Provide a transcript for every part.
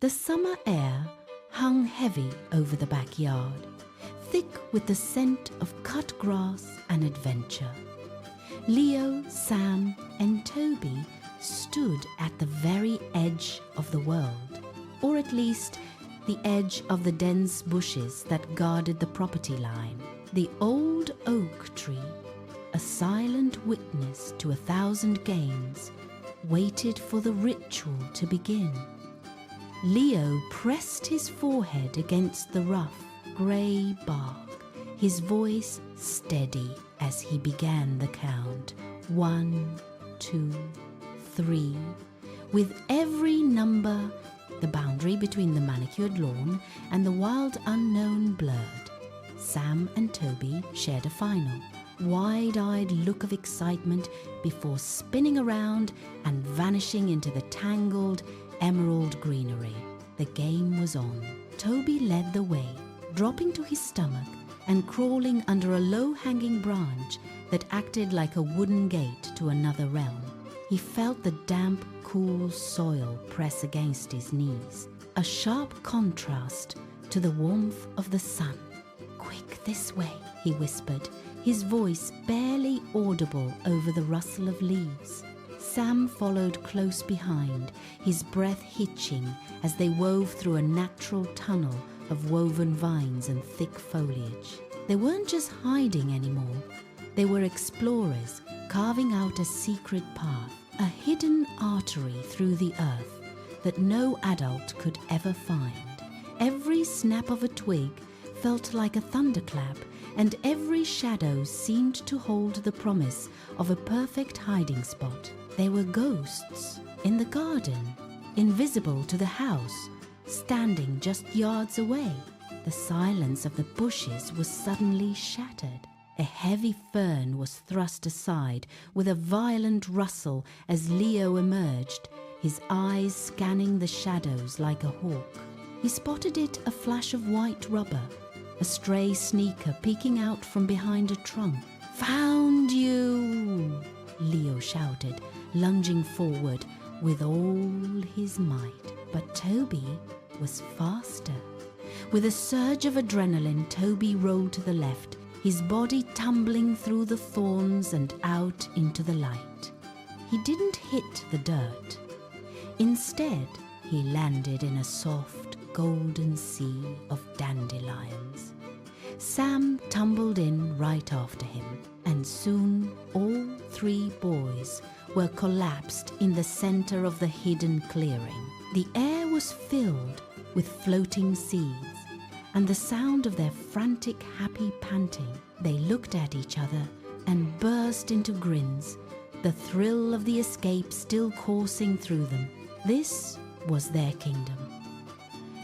The summer air hung heavy over the backyard, thick with the scent of cut grass and adventure. Leo, Sam, and Toby stood at the very edge of the world, or at least the edge of the dense bushes that guarded the property line. The old oak tree, a silent witness to 1,000 games, waited for the ritual to begin. Leo pressed his forehead against the rough, grey bark, his voice steady as he began the count. 1, 2, 3. With every number, the boundary between the manicured lawn and the wild unknown blurred. Sam and Toby shared a final, wide-eyed look of excitement before spinning around and vanishing into the tangled emerald greenery. The game was on. Toby led the way, dropping to his stomach and crawling under a low-hanging branch that acted like a wooden gate to another realm. He felt the damp, cool soil press against his knees, a sharp contrast to the warmth of the sun. "Quick, this way," he whispered, his voice barely audible over the rustle of leaves. Sam followed close behind, his breath hitching as they wove through a natural tunnel of woven vines and thick foliage. They weren't just hiding anymore. They were explorers, carving out a secret path, a hidden artery through the earth that no adult could ever find. Every snap of a twig felt like a thunderclap, and every shadow seemed to hold the promise of a perfect hiding spot. They were ghosts in the garden, invisible to the house, standing just yards away. The silence of the bushes was suddenly shattered. A heavy fern was thrust aside with a violent rustle as Leo emerged, his eyes scanning the shadows like a hawk. He spotted it, a flash of white rubber, a stray sneaker peeking out from behind a trunk. "Found you!" Leo shouted, lunging forward with all his might. But Toby was faster. With a surge of adrenaline, Toby rolled to the left, his body tumbling through the thorns and out into the light. He didn't hit the dirt. Instead, he landed in a soft, golden sea of dandelions. Sam tumbled in right after him, and soon all 3 boys were collapsed in the center of the hidden clearing. The air was filled with floating seeds and the sound of their frantic, happy panting. They looked at each other and burst into grins, the thrill of the escape still coursing through them. This was their kingdom.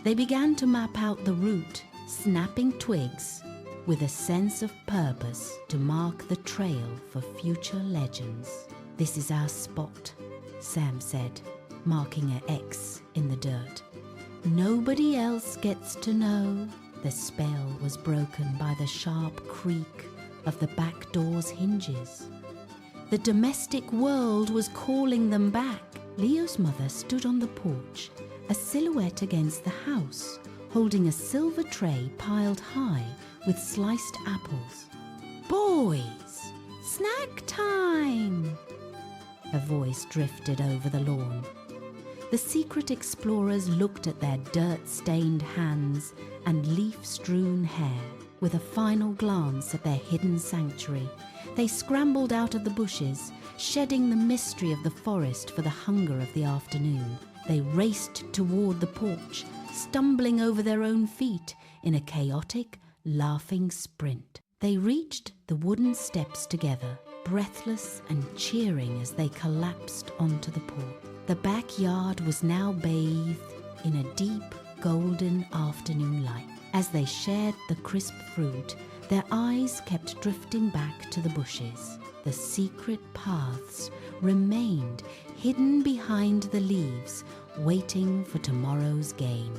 They began to map out the route, snapping twigs with a sense of purpose to mark the trail for future legends. "This is our spot," Sam said, marking an X in the dirt. "Nobody else gets to know." The spell was broken by the sharp creak of the back door's hinges. The domestic world was calling them back. Leo's mother stood on the porch, a silhouette against the house, holding a silver tray piled high with sliced apples. "Boys, snack time!" A voice drifted over the lawn. The secret explorers looked at their dirt-stained hands and leaf-strewn hair. With a final glance at their hidden sanctuary, they scrambled out of the bushes, shedding the mystery of the forest for the hunger of the afternoon. They raced toward the porch, stumbling over their own feet in a chaotic, laughing sprint. They reached the wooden steps together, breathless and cheering as they collapsed onto the porch. The backyard was now bathed in a deep, golden afternoon light. As they shared the crisp fruit, their eyes kept drifting back to the bushes. The secret paths remained hidden behind the leaves, waiting for tomorrow's game.